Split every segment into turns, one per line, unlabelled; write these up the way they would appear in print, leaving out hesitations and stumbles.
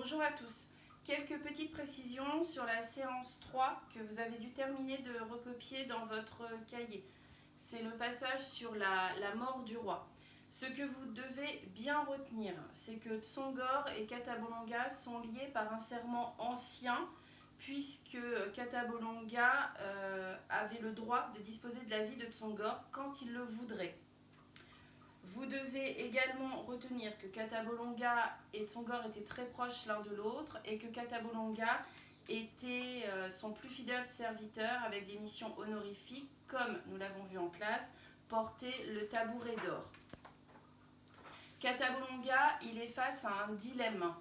Bonjour à tous. Quelques petites précisions sur la séance 3 que vous avez dû terminer de recopier dans votre cahier. C'est le passage sur la mort du roi. Ce que vous devez bien retenir, c'est que Tsongor et Katabolonga sont liés par un serment ancien, puisque Katabolonga avait le droit de disposer de la vie de Tsongor quand il le voudrait. Vous devez également retenir que Katabolonga et Tsongor étaient très proches l'un de l'autre et que Katabolonga était son plus fidèle serviteur avec des missions honorifiques, comme nous l'avons vu en classe, porter le tabouret d'or. Katabolonga, il est face à un dilemme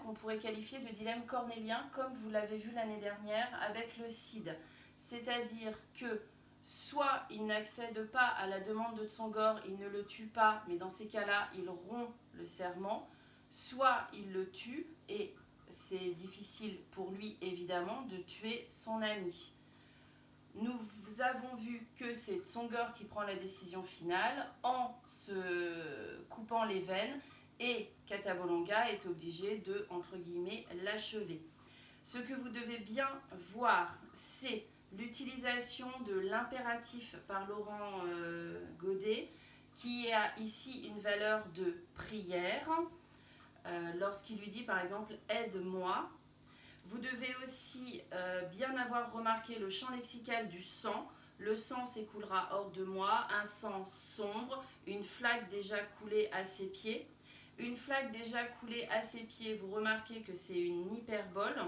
qu'on pourrait qualifier de dilemme cornélien, comme vous l'avez vu l'année dernière avec le Cid. C'est-à-dire que soit il n'accède pas à la demande de Tsongor, il ne le tue pas, mais dans ces cas-là, il rompt le serment, soit il le tue, et c'est difficile pour lui, évidemment, de tuer son ami. Nous avons vu que c'est Tsongor qui prend la décision finale en se coupant les veines, et Katabolonga est obligé de, entre guillemets, l'achever. Ce que vous devez bien voir, c'est l'utilisation de l'impératif par Laurent Godet, qui a ici une valeur de prière, lorsqu'il lui dit par exemple « aide-moi ». Vous devez aussi bien avoir remarqué le champ lexical du sang. Le sang s'écoulera hors de moi, un sang sombre, une flaque déjà coulée à ses pieds. Une flaque déjà coulée à ses pieds, vous remarquez que c'est une hyperbole.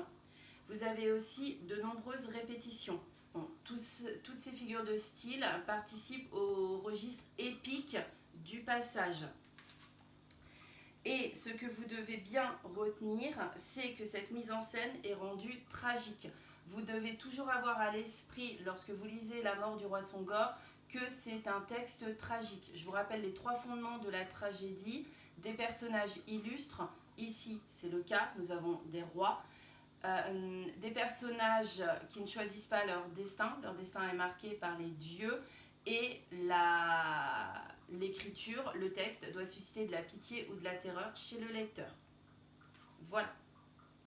Vous avez aussi de nombreuses répétitions. Bon, toutes ces figures de style participent au registre épique du passage. Et ce que vous devez bien retenir, c'est que cette mise en scène est rendue tragique. Vous devez toujours avoir à l'esprit, lorsque vous lisez La mort du roi Tsongor, que c'est un texte tragique. Je vous rappelle les 3 fondements de la tragédie, des personnages illustres. Ici, c'est le cas, nous avons des rois. Des personnages qui ne choisissent pas leur destin est marqué par les dieux, et l'écriture, le texte, doit susciter de la pitié ou de la terreur chez le lecteur. Voilà.